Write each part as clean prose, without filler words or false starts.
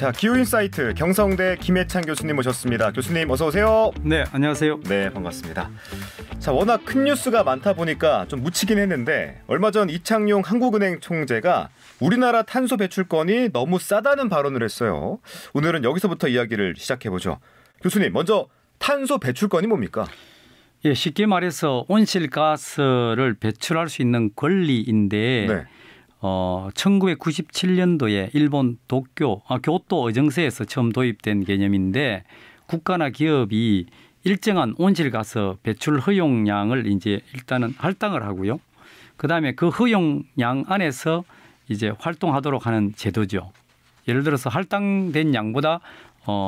자, 기후인사이트 경성대 김해찬 교수님 모셨습니다. 교수님 어서 오세요. 네, 안녕하세요. 네, 반갑습니다. 자, 워낙 큰 뉴스가 많다 보니까 좀 묻히긴 했는데 얼마 전 이창용 한국은행 총재가 우리나라 탄소 배출권이 너무 싸다는 발언을 했어요. 오늘은 여기서부터 이야기를 시작해보죠. 교수님, 먼저 탄소 배출권이 뭡니까? 예, 쉽게 말해서 온실가스를 배출할 수 있는 권리인데 네. 1997년도에 일본 교토 의정서에서 처음 도입된 개념인데 국가나 기업이 일정한 온실가스 배출 허용량을 이제 일단은 할당을 하고요. 그다음에 그 허용량 안에서 이제 활동하도록 하는 제도죠. 예를 들어서 할당된 양보다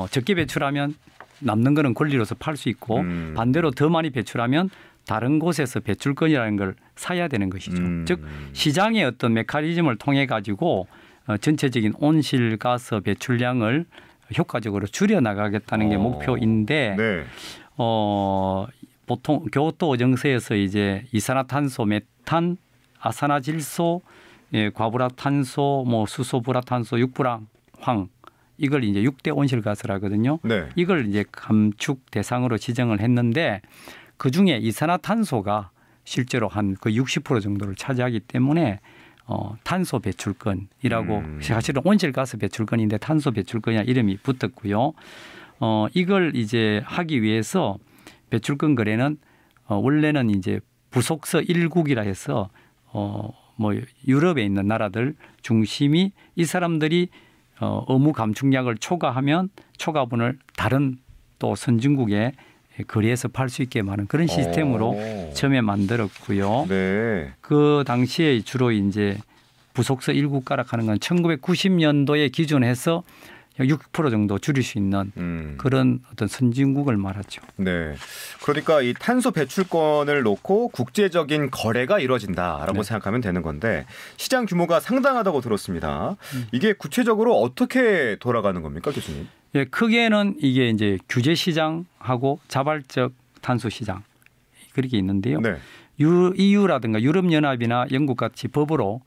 적게 배출하면 남는 거는 권리로서 팔 수 있고 반대로 더 많이 배출하면 다른 곳에서 배출권이라는 걸 사야 되는 것이죠. 즉 시장의 어떤 메커니즘을 통해 가지고 전체적인 온실가스 배출량을 효과적으로 줄여나가겠다는 게 목표인데 네. 보통 교토 의정서에서 이제 이산화탄소, 메탄, 아산화질소, 과불화탄소, 수소불화탄소, 육불황 이걸 이제 6대 온실가스라거든요. 네. 이걸 이제 감축 대상으로 지정을 했는데 그 중에 이산화탄소가 실제로 한 그 60% 정도를 차지하기 때문에 탄소 배출권이라고 사실은 온실가스 배출권인데 탄소 배출권이라 이름이 붙었고요. 이걸 이제 하기 위해서 배출권 거래는 원래는 이제 부속서 1국이라 해서 유럽에 있는 나라들 중심이 이 사람들이 의무 감축량을 초과하면 초과분을 다른 또 선진국에 거리에서 팔 수 있게 하는 그런 시스템으로 처음에 만들었고요. 네. 그 당시에 주로 이제 부속서 1국 가락하는 건 1990년도에 기준해서 6% 정도 줄일 수 있는 그런 어떤 선진국을 말하죠. 네. 그러니까 이 탄소 배출권을 놓고 국제적인 거래가 이루어진다라고 네. 생각하면 되는 건데 시장 규모가 상당하다고 들었습니다. 이게 구체적으로 어떻게 돌아가는 겁니까, 교수님? 예, 크게는 이게 이제 규제 시장하고 자발적 탄소 시장 그렇게 있는데요. 네. EU라든가 유럽연합이나 영국 같이 법으로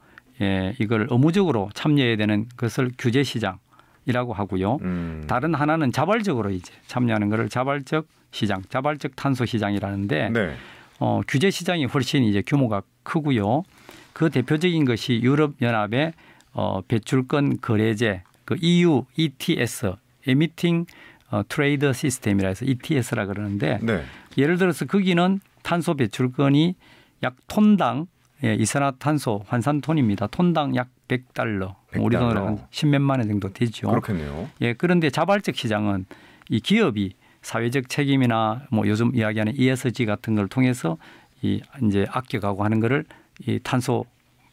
이걸 의무적으로 참여해야 되는 것을 규제 시장이라고 하고요. 다른 하나는 자발적으로 이제 참여하는 것을 자발적 시장, 자발적 탄소 시장이라는데 네. 규제 시장이 훨씬 이제 규모가 크고요. 그 대표적인 것이 유럽연합의 배출권 거래제, 그 EU ETS Emitting Trade System이라 해서 ETS라 그러는데 네. 예를 들어서 거기는 탄소 배출권이 약 톤당 이산화탄소 환산톤입니다. 톤당 약 $100. 우리 돈으로 한 10몇만 원 정도 되죠. 그렇겠네요. 예, 그런데 자발적 시장은 이 기업이 사회적 책임이나 요즘 이야기하는 ESG 같은 걸 통해서 이제 아껴가고 하는 거를 이 탄소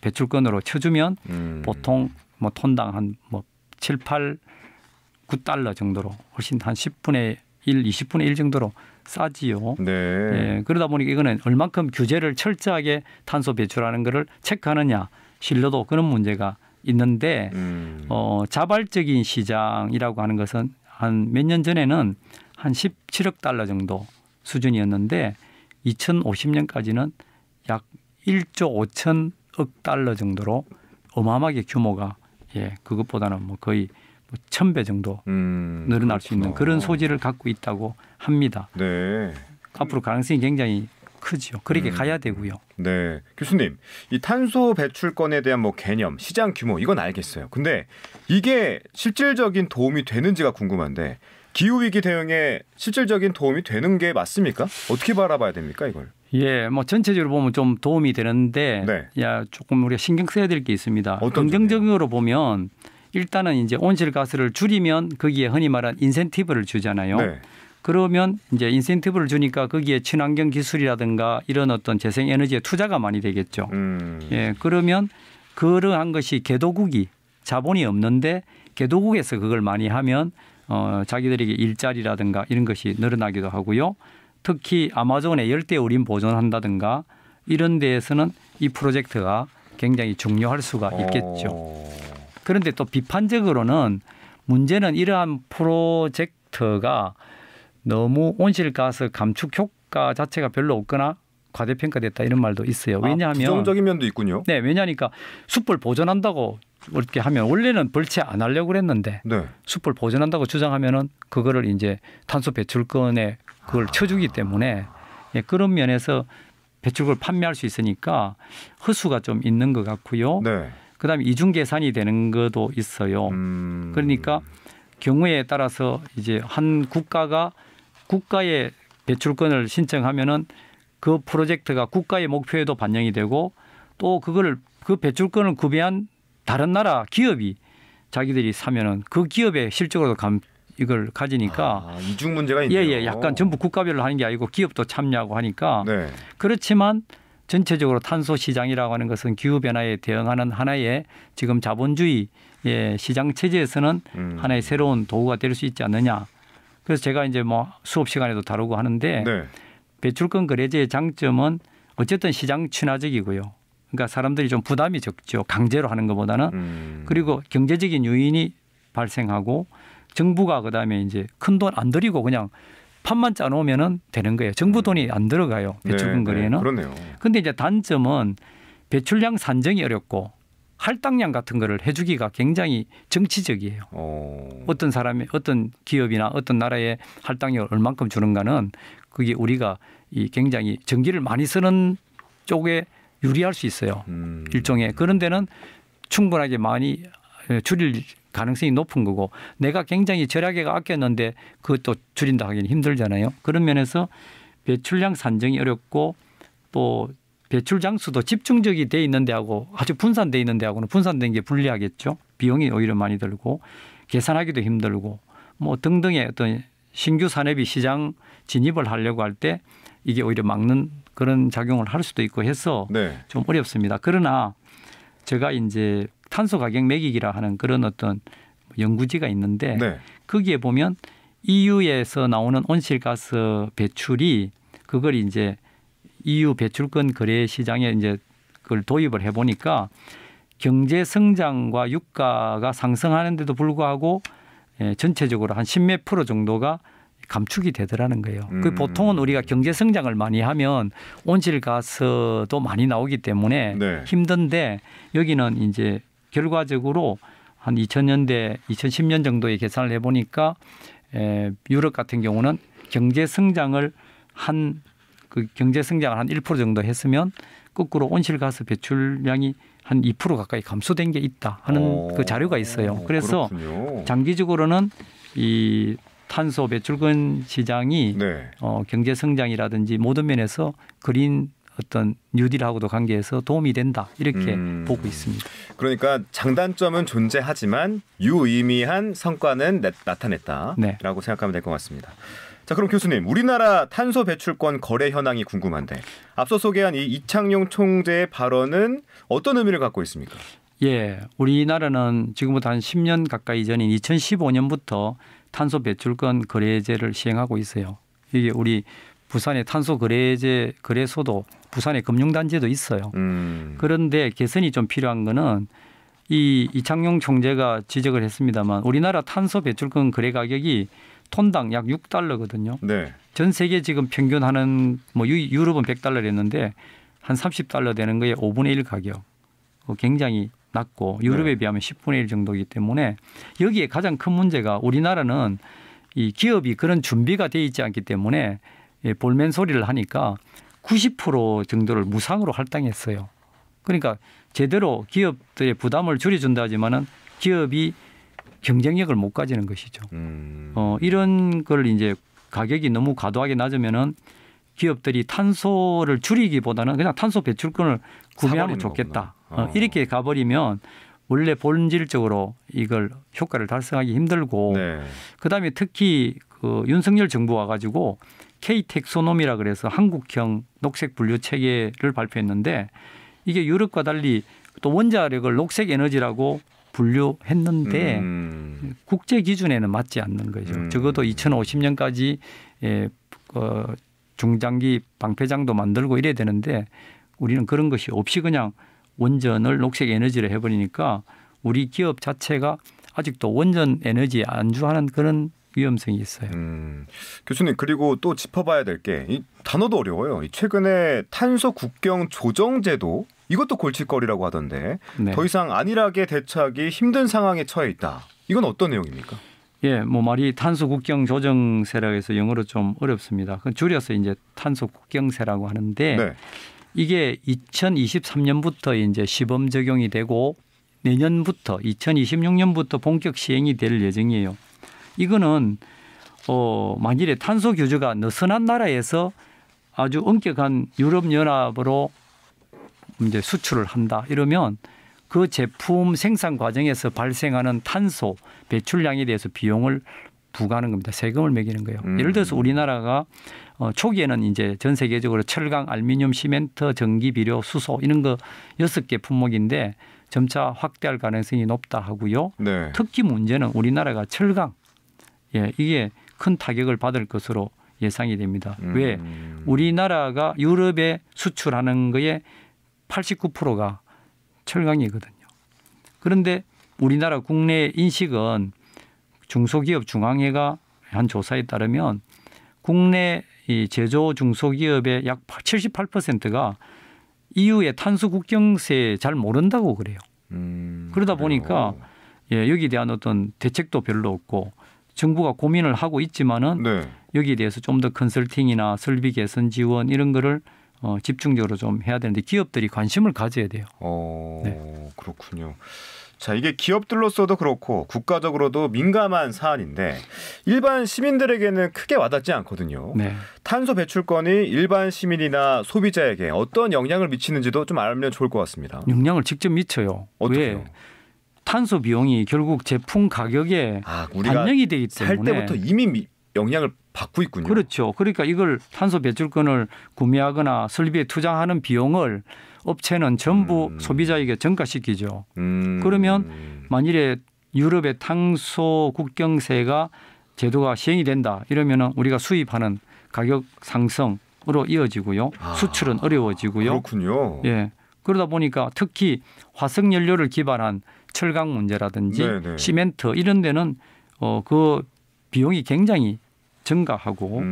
배출권으로 쳐주면 보통 톤당 한 7, 8, $9 정도로 훨씬 한 10분의 1, 20분의 1 정도로 싸지요. 네. 예, 그러다 보니까 이거는 얼만큼 규제를 철저하게 탄소 배출하는 것을 체크하느냐 신뢰도 그런 문제가 있는데 자발적인 시장이라고 하는 것은 한 몇 년 전에는 한 $17억 정도 수준이었는데 2050년까지는 약 1조 5천억 정도로 어마어마하게 규모가 그것보다는 거의 1000배 정도 늘어날 수 있는 그런 소지를 갖고 있다고 합니다. 네. 앞으로 가능성이 굉장히 크죠. 그렇게 가야 되고요. 네. 교수님, 이 탄소 배출권에 대한 개념, 시장 규모 이건 알겠어요. 근데 이게 실질적인 도움이 되는지가 궁금한데 기후위기 대응에 실질적인 도움이 되는 게 맞습니까? 어떻게 바라봐야 됩니까, 이걸? 예, 전체적으로 보면 좀 도움이 되는데 네. 조금 우리가 신경 써야 될 게 있습니다. 어떤 긍정적으로 보면 일단은 이제 온실가스를 줄이면 거기에 흔히 말하는 인센티브를 주잖아요. 네. 그러면 이제 인센티브를 주니까 거기에 친환경 기술이라든가 이런 어떤 재생에너지에 투자가 많이 되겠죠. 예, 그러면 그러한 것이 개도국이 자본이 없는데 개도국에서 그걸 많이 하면 자기들에게 일자리라든가 이런 것이 늘어나기도 하고요. 특히 아마존의 열대우림 보존한다든가 이런 데에서는 이 프로젝트가 굉장히 중요할 수가 있겠죠. 그런데 또 비판적으로는 문제는 이러한 프로젝트가 너무 온실가스 감축 효과 자체가 별로 없거나 과대평가됐다 이런 말도 있어요. 왜냐하면 부정적인 면도 있군요. 네, 왜냐하니까 숲을 보존한다고 이렇게 하면 원래는 벌채 안 하려고 그랬는데 네. 숲을 보존한다고 주장하면은 그거를 이제 탄소 배출권에 그걸 쳐주기 때문에 예, 그런 면에서 배출권을 판매할 수 있으니까 허수가 좀 있는 것 같고요. 네. 그다음에 이중 계산이 되는 것도 있어요. 그러니까 경우에 따라서 이제 한 국가가 국가의 배출권을 신청하면은 그 프로젝트가 국가의 목표에도 반영이 되고 또 그거를 그 배출권을 구매한 다른 나라 기업이 자기들이 사면은 그 기업의 실적으로도 이걸 가지니까 이중 문제가 있네요. 예, 약간 전부 국가별로 하는 게 아니고 기업도 참여하고 하니까 네. 그렇지만 전체적으로 탄소 시장이라고 하는 것은 기후 변화에 대응하는 하나의 지금 자본주의 시장 체제에서는 하나의 새로운 도구가 될 수 있지 않느냐. 그래서 제가 이제 뭐 수업 시간에도 다루고 하는데 네. 배출권 거래제의 장점은 어쨌든 시장 친화적이고요. 그러니까 사람들이 좀 부담이 적죠. 강제로 하는 것보다는. 그리고 경제적인 요인이 발생하고 정부가 그다음에 이제 큰 돈 안 들이고 그냥 판만 짜놓으면은 되는 거예요. 정부 돈이 안 들어가요. 배출권 거래에는. 그렇네요. 그런데 이제 단점은 배출량 산정이 어렵고 할당량 같은 거를 해주기가 굉장히 정치적이에요. 어떤 사람이 어떤 기업이나 어떤 나라의 할당량을 얼만큼 주는가는 그게 우리가 이 굉장히 전기를 많이 쓰는 쪽에 유리할 수 있어요. 일종의 그런 데는 충분하게 많이 줄일 가능성이 높은 거고 내가 굉장히 절약에 아꼈는데 그것도 줄인다 하기는 힘들잖아요. 그런 면에서 배출량 산정이 어렵고 또 배출 장수도 집중적이 돼 있는 데하고 아주 분산돼 있는 데하고는 분산된 게 불리하겠죠. 비용이 오히려 많이 들고 계산하기도 힘들고 뭐 등등의 어떤 신규 산업이 시장 진입을 하려고 할 때 이게 오히려 막는 그런 작용을 할 수도 있고 해서 네. 좀 어렵습니다. 그러나 제가 이제 탄소 가격 매기기라 하는 그런 어떤 연구지가 있는데 네. 거기에 보면 EU에서 나오는 온실가스 배출이 그걸 이제 EU 배출권 거래 시장에 이제 그걸 도입을 해 보니까 경제 성장과 유가가 상승하는데도 불구하고 전체적으로 한 10몇 프로 정도가 감축이 되더라는 거예요. 그 보통은 우리가 경제 성장을 많이 하면 온실가스도 많이 나오기 때문에 네. 힘든데 여기는 이제 결과적으로 한 2000년대, 2010년 정도에 계산을 해보니까 유럽 같은 경우는 경제 성장을 한 1% 정도 했으면 거꾸로 온실가스 배출량이 한 2% 가까이 감소된 게 있다 하는 그 자료가 있어요. 그래서 그렇군요. 장기적으로는 이 탄소 배출권 시장이 네. 경제 성장이라든지 모든 면에서 그린 어떤 뉴딜하고도 관계해서 도움이 된다 이렇게 보고 있습니다. 그러니까 장단점은 존재하지만 유의미한 성과는 나타냈다라고 네. 생각하면 될 것 같습니다. 자, 그럼 교수님, 우리나라 탄소 배출권 거래 현황이 궁금한데 앞서 소개한 이 이창용 총재의 발언은 어떤 의미를 갖고 있습니까? 예, 우리나라는 지금부터 한 10년 가까이 전인 2015년부터 탄소 배출권 거래제를 시행하고 있어요. 이게 우리 부산의 탄소 거래제 거래소도 부산의 금융단지도 있어요. 그런데 개선이 좀 필요한 거는 이 이창용 총재가 지적을 했습니다만 우리나라 탄소 배출권 거래 가격이 톤당 약 6달러거든요. 네. 전 세계 지금 평균 하는 뭐 유럽은 100달러랬는데 한 30달러 되는 거에 5분의 1 가격. 굉장히 낮고 유럽에 비하면 10분의 1 정도이기 때문에 여기에 가장 큰 문제가 우리나라는 이 기업이 그런 준비가 돼 있지 않기 때문에 볼멘 소리를 하니까 90% 정도를 무상으로 할당했어요. 그러니까 제대로 기업들의 부담을 줄여준다 하지만은 기업이 경쟁력을 못 가지는 것이죠. 이런 걸 이제 가격이 너무 과도하게 낮으면은 기업들이 탄소를 줄이기보다는 그냥 탄소 배출권을 구매하면 좋겠다. 이렇게 가버리면 원래 본질적으로 이걸 효과를 달성하기 힘들고 네. 그다음에 특히 그 윤석열 정부 와가지고 K-텍소노미라 그래서 한국형 녹색 분류 체계를 발표했는데 이게 유럽과 달리 또 원자력을 녹색 에너지라고 분류했는데 국제 기준에는 맞지 않는 거죠. 적어도 2050년까지 중장기 방패장도 만들고 이래야 되는데 우리는 그런 것이 없이 그냥 원전을 녹색 에너지를 해버리니까 우리 기업 자체가 아직도 원전 에너지에 안주하는 그런 위험성이 있어요. 교수님, 그리고 또 짚어봐야 될 게 이 단어도 어려워요. 최근에 탄소 국경 조정제도 이것도 골칫거리라고 하던데 네. 더 이상 안일하게 대처하기 힘든 상황에 처해 있다. 이건 어떤 내용입니까? 예, 뭐 말이 탄소 국경 조정세라고 해서 영어로 좀 어렵습니다. 그 줄여서 이제 탄소 국경세라고 하는데 네. 이게 2023년부터 이제 시범 적용이 되고 내년부터 2026년부터 본격 시행이 될 예정이에요. 이거는 만일에 탄소 규제가 느슨한 나라에서 아주 엄격한 유럽 연합으로 이제 수출을 한다 이러면 그 제품 생산 과정에서 발생하는 탄소 배출량에 대해서 비용을 부과하는 겁니다. 세금을 매기는 거예요. 예를 들어서 우리나라가 초기에는 이제 전 세계적으로 철강, 알루미늄, 시멘트, 전기, 비료, 수소 이런 거 6개 품목인데 점차 확대할 가능성이 높다 하고요. 네. 특히 문제는 우리나라가 철강, 예, 이게 큰 타격을 받을 것으로 예상이 됩니다. 왜? 우리나라가 유럽에 수출하는 거에 89%가 철강이거든요. 그런데 우리나라 국내 인식은 중소기업 중앙회가 한 조사에 따르면 국내 이 제조 중소기업의 약 78%가 EU의 탄소 국경세 잘 모른다고 그래요. 그러다 보니까 예, 여기에 대한 어떤 대책도 별로 없고 정부가 고민을 하고 있지만은 네. 여기에 대해서 좀 더 컨설팅이나 설비 개선 지원 이런 거를 집중적으로 좀 해야 되는데 기업들이 관심을 가져야 돼요. 네. 그렇군요. 자, 이게 기업들로서도 그렇고 국가적으로도 민감한 사안인데 일반 시민들에게는 크게 와닿지 않거든요. 네. 탄소 배출권이 일반 시민이나 소비자에게 어떤 영향을 미치는지도 좀 알면 좋을 것 같습니다. 영향을 직접 미쳐요. 어떻게요? 왜? 탄소 비용이 결국 제품 가격에 우리가 반영이 되기 살 때문에 때부터 이미 영향을 받고 있군요. 그렇죠. 그러니까 이걸 탄소 배출권을 구매하거나 설비에 투자하는 비용을 업체는 전부 소비자에게 전가시키죠. 그러면 만일에 유럽의 탄소 국경세가 제도가 시행이 된다 이러면은 우리가 수입하는 가격 상승으로 이어지고요. 수출은 어려워지고요. 그렇군요. 예. 그러다 보니까 특히 화석 연료를 기반한 철강 문제라든지 네네. 시멘트 이런 데는 그 비용이 굉장히 증가하고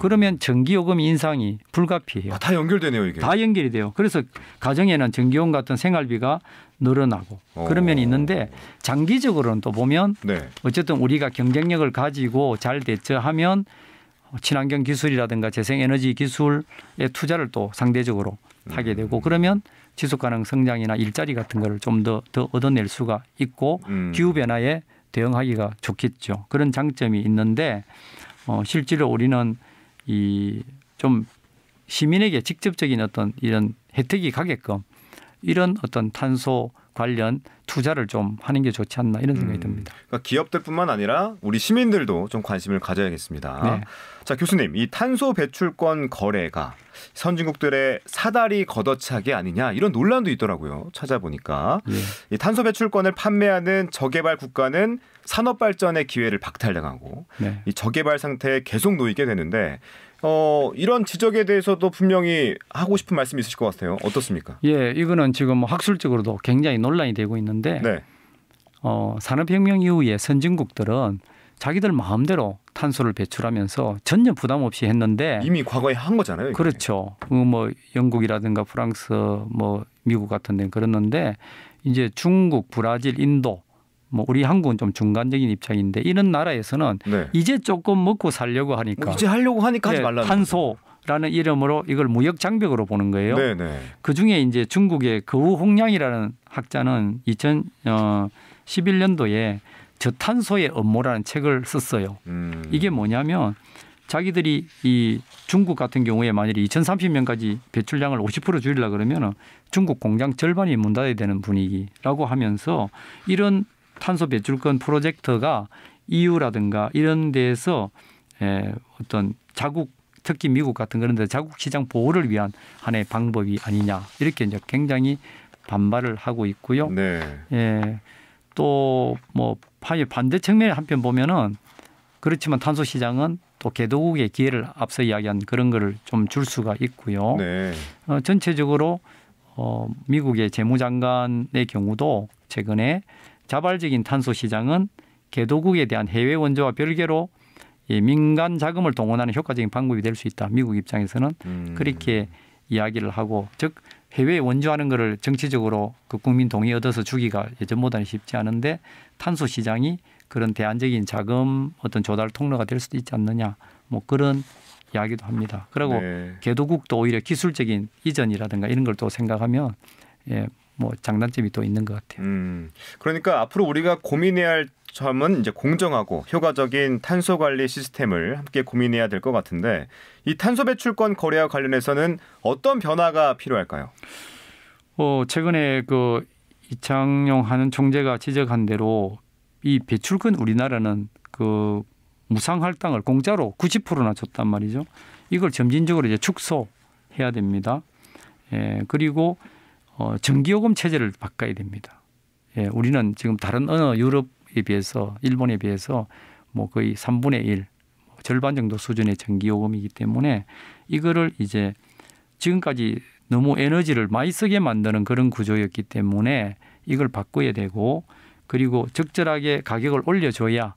그러면 전기요금 인상이 불가피해요. 다 연결되네요, 이게. 다 연결이 돼요. 그래서 가정에는 전기요금 같은 생활비가 늘어나고 그런 면이 있는데 장기적으로는 또 보면 네. 어쨌든 우리가 경쟁력을 가지고 잘 대처하면 친환경 기술이라든가 재생에너지 기술에 투자를 또 상대적으로 하게 되고 그러면 지속가능 성장이나 일자리 같은 거를 좀 더 얻어낼 수가 있고 기후변화에 대응하기가 좋겠죠. 그런 장점이 있는데 실제로 우리는 이 좀 시민에게 직접적인 어떤 이런 혜택이 가게끔 이런 어떤 탄소 관련 투자를 좀 하는 게 좋지 않나 이런 생각이 듭니다. 그러니까 기업들뿐만 아니라 우리 시민들도 좀 관심을 가져야겠습니다. 네. 자, 교수님, 이 탄소 배출권 거래가 선진국들의 사다리 걷어차기 아니냐 이런 논란도 있더라고요. 찾아보니까 이 탄소 배출권을 판매하는 저개발 국가는 산업 발전의 기회를 박탈당하고 네. 이 저개발 상태에 계속 놓이게 되는데 이런 지적에 대해서도 분명히 하고 싶은 말씀이 있으실 것 같아요. 어떻습니까? 예, 이거는 지금 학술적으로도 굉장히 논란이 되고 있는데 네. 산업혁명 이후에 선진국들은 자기들 마음대로 탄소를 배출하면서 전혀 부담 없이 했는데 이미 과거에 한 거잖아요. 이게. 그렇죠. 뭐 영국이라든가 프랑스, 뭐 미국 같은 데는 그랬는데 이제 중국, 브라질, 인도 뭐 우리 한국은 좀 중간적인 입장인데 이런 나라에서는 네. 이제 조금 먹고 살려고 하니까 이제 하려고 하니까 하지 말라는 탄소라는 이름으로 이걸 무역 장벽으로 보는 거예요. 네네. 그중에 이제 중국의 거우홍량이라는 학자는 2011년도에 저탄소의 업무라는 책을 썼어요. 이게 뭐냐면 자기들이 이 중국 같은 경우에 만약에 2030년까지 배출량을 50% 줄이려고 그러면 중국 공장 절반이 문 닫아야 되는 분위기라고 하면서 이런 탄소 배출권 프로젝트가 EU라든가 이런 데에서 어떤 자국 특히 미국 같은 그런 데 자국 시장 보호를 위한 하나의 방법이 아니냐 이렇게 이제 굉장히 반발을 하고 있고요. 네. 예. 또 뭐 반대 측면에 한편 보면은 그렇지만 탄소 시장은 또 개도국의 기회를 앞서 이야기한 그런 거를 좀 줄 수가 있고요. 네. 전체적으로 미국의 재무장관의 경우도 최근에 자발적인 탄소 시장은 개도국에 대한 해외 원조와 별개로 민간 자금을 동원하는 효과적인 방법이 될 수 있다. 미국 입장에서는 그렇게 이야기를 하고 즉 해외에 원주하는 거를 정치적으로 그 국민 동의 얻어서 주기가 예전보다는 쉽지 않은데 탄소 시장이 그런 대안적인 자금 어떤 조달 통로가 될 수도 있지 않느냐 뭐 그런 이야기도 합니다. 그리고 개도국도 오히려 기술적인 이전이라든가 이런 걸 또 생각하면 뭐 장단점이 또 있는 것 같아요. 그러니까 앞으로 우리가 고민해야 할 점은 이제 공정하고 효과적인 탄소 관리 시스템을 함께 고민해야 될 것 같은데 이 탄소 배출권 거래와 관련해서는 어떤 변화가 필요할까요? 최근에 그 이창용 한 총재가 지적한 대로 이 배출권 우리나라는 그 무상 할당을 공짜로 90%나 줬단 말이죠. 이걸 점진적으로 이제 축소해야 됩니다. 그리고 전기요금 체제를 바꿔야 됩니다. 우리는 지금 다른 어느 유럽에 비해서 일본에 비해서 뭐 거의 3분의 1 절반 정도 수준의 전기요금이기 때문에 이거를 이제 지금까지 너무 에너지를 많이 쓰게 만드는 그런 구조였기 때문에 이걸 바꿔야 되고 그리고 적절하게 가격을 올려줘야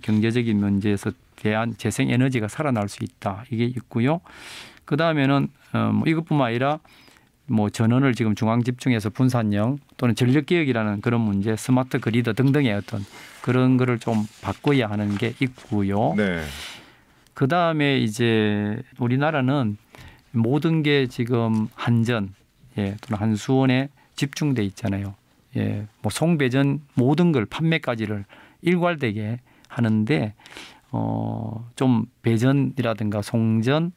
경제적인 문제에서 대한 재생에너지가 살아날 수 있다. 이게 있고요. 그다음에는 뭐 이것뿐만 아니라 뭐 전원을 지금 중앙 집중해서 분산형 또는 전력개혁이라는 그런 문제, 스마트 그리드 등등의 어떤 그런 거를 좀 바꿔야 하는 게 있고요. 네. 그다음에 이제 우리나라는 모든 게 지금 한전 또는 한수원에 집중돼 있잖아요. 뭐 송배전 모든 걸 판매까지를 일괄되게 하는데 좀 배전이라든가 송전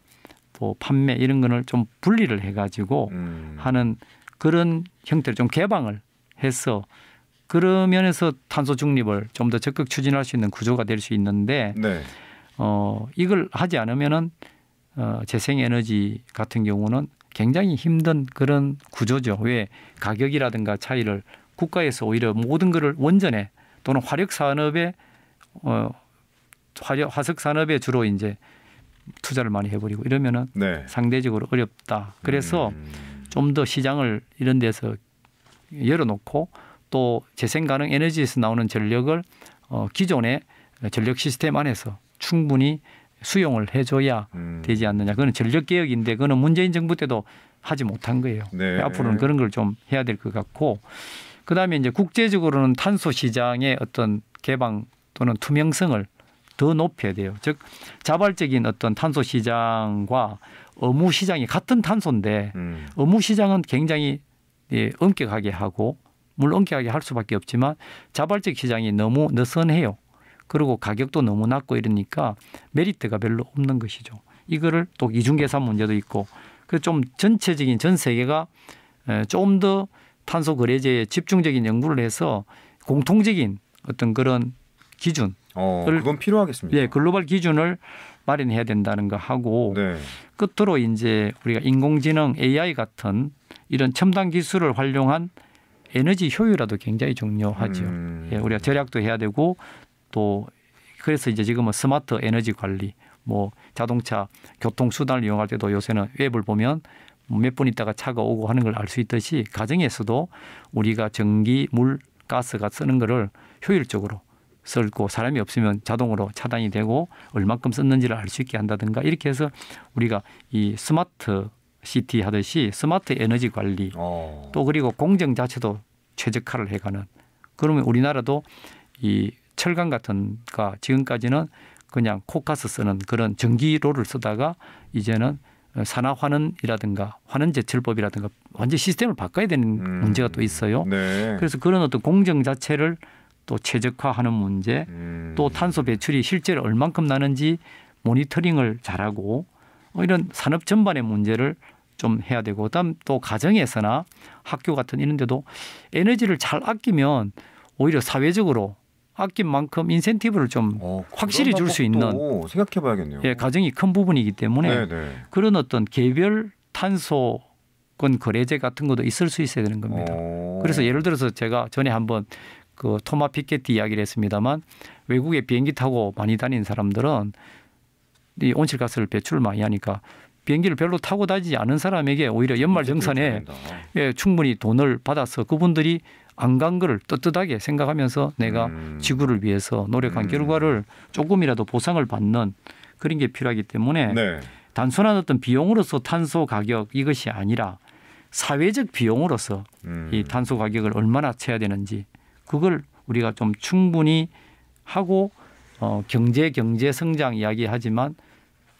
뭐 판매 이런 거를 좀 분리를 해가지고 하는 그런 형태를 좀 개방을 해서 그런 면에서 탄소 중립을 좀 더 적극 추진할 수 있는 구조가 될 수 있는데 이걸 하지 않으면은 재생에너지 같은 경우는 굉장히 힘든 그런 구조죠. 왜 가격이라든가 차이를 국가에서 오히려 모든 것을 원전에 또는 화력 산업에 화석 산업에 주로 이제 투자를 많이 해버리고 이러면은 상대적으로 어렵다. 그래서 좀 더 시장을 이런 데서 열어놓고 또 재생 가능 에너지에서 나오는 전력을 기존의 전력 시스템 안에서 충분히 수용을 해줘야 되지 않느냐. 그건 전력 개혁인데 그거는 문재인 정부 때도 하지 못한 거예요. 앞으로는 그런 걸 좀 해야 될 것 같고 그다음에 이제 국제적으로는 탄소 시장의 어떤 개방 또는 투명성을 더 높여야 돼요. 즉 자발적인 어떤 탄소 시장과 의무 시장이 같은 탄소인데 의무 시장은 굉장히 엄격하게 하고 물론 엄격하게 할 수밖에 없지만 자발적 시장이 너무 느슨해요. 그리고 가격도 너무 낮고 이러니까 메리트가 별로 없는 것이죠. 이거를 또 이중계산 문제도 있고 그 좀 전체적인 전 세계가 좀 더 탄소 거래제에 집중적인 연구를 해서 공통적인 어떤 그런 기준 그건 필요하겠습니다. 글로벌 기준을 마련해야 된다는 거 하고 끝으로 이제 우리가 인공지능 AI 같은 이런 첨단 기술을 활용한 에너지 효율화도 굉장히 중요하죠. 우리가 절약도 해야 되고 또 그래서 이제 지금은 스마트 에너지 관리 뭐 자동차 교통 수단을 이용할 때도 요새는 앱을 보면 몇 분 있다가 차가 오고 하는 걸 알 수 있듯이 가정에서도 우리가 전기, 물, 가스가 쓰는 거를 효율적으로 쓸고 사람이 없으면 자동으로 차단이 되고 얼마큼 썼는지를 알 수 있게 한다든가 이렇게 해서 우리가 이 스마트 시티 하듯이 스마트 에너지 관리 또 그리고 공정 자체도 최적화를 해가는 그러면 우리나라도 이 철강 같은 거 지금까지는 그냥 코가스 쓰는 그런 전기로를 쓰다가 이제는 산화환원이라든가 환원제철법이라든가 완전 시스템을 바꿔야 되는 문제가 또 있어요. 그래서 그런 어떤 공정 자체를 또 최적화하는 문제 또 탄소 배출이 실제로 얼만큼 나는지 모니터링을 잘하고 이런 산업 전반의 문제를 좀 해야 되고 그다음 또 가정에서나 학교 같은 이런 데도 에너지를 잘 아끼면 오히려 사회적으로 아낀 만큼 인센티브를 좀 확실히 줄 수 있는 생각해봐야겠네요. 가정이 큰 부분이기 때문에 그런 어떤 개별 탄소권 거래제 같은 것도 있을 수 있어야 되는 겁니다. 그래서 예를 들어서 제가 전에 한번 그 토마 피케티 이야기를 했습니다만 외국에 비행기 타고 많이 다니는 사람들은 이 온실가스를 배출을 많이 하니까 비행기를 별로 타고 다니지 않은 사람에게 오히려 연말정산에 충분히 돈을 받아서 그분들이 안 간 거를 떳떳하게 생각하면서 내가 지구를 위해서 노력한 결과를 조금이라도 보상을 받는 그런 게 필요하기 때문에 단순한 어떤 비용으로서 탄소 가격 이것이 아니라 사회적 비용으로서 이 탄소 가격을 얼마나 쳐야 되는지 그걸 우리가 좀 충분히 하고 경제 성장 이야기하지만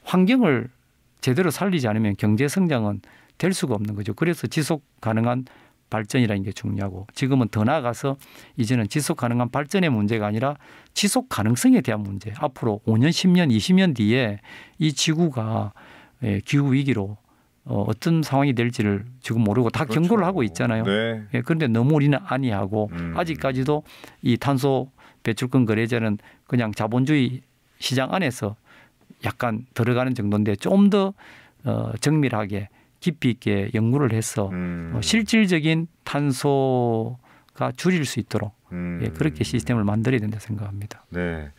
환경을 제대로 살리지 않으면 경제 성장은 될 수가 없는 거죠. 그래서 지속 가능한 발전이라는 게 중요하고 지금은 더 나아가서 이제는 지속 가능한 발전의 문제가 아니라 지속 가능성에 대한 문제. 앞으로 5년, 10년, 20년 뒤에 이 지구가 기후 위기로 어떤 상황이 될지를 지금 모르고 다 그렇죠. 경고를 하고 있잖아요. 네. 그런데 너무 우리는 안이하고 아직까지도 이 탄소 배출권 거래제는 그냥 자본주의 시장 안에서 약간 들어가는 정도인데 좀 더 정밀하게 깊이 있게 연구를 해서 실질적인 탄소가 줄일 수 있도록 그렇게 시스템을 만들어야 된다 생각합니다. 네.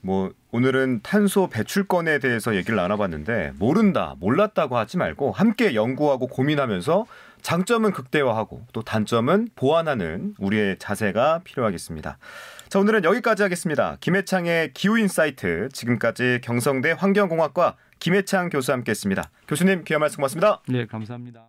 뭐 오늘은 탄소 배출권에 대해서 얘기를 나눠봤는데 모른다, 몰랐다고 하지 말고 함께 연구하고 고민하면서 장점은 극대화하고 또 단점은 보완하는 우리의 자세가 필요하겠습니다. 자, 오늘은 여기까지 하겠습니다. 김해창의 기후인사이트, 지금까지 경성대 환경공학과 김해창 교수와 함께했습니다. 교수님 귀한 말씀 고맙습니다. 네, 감사합니다.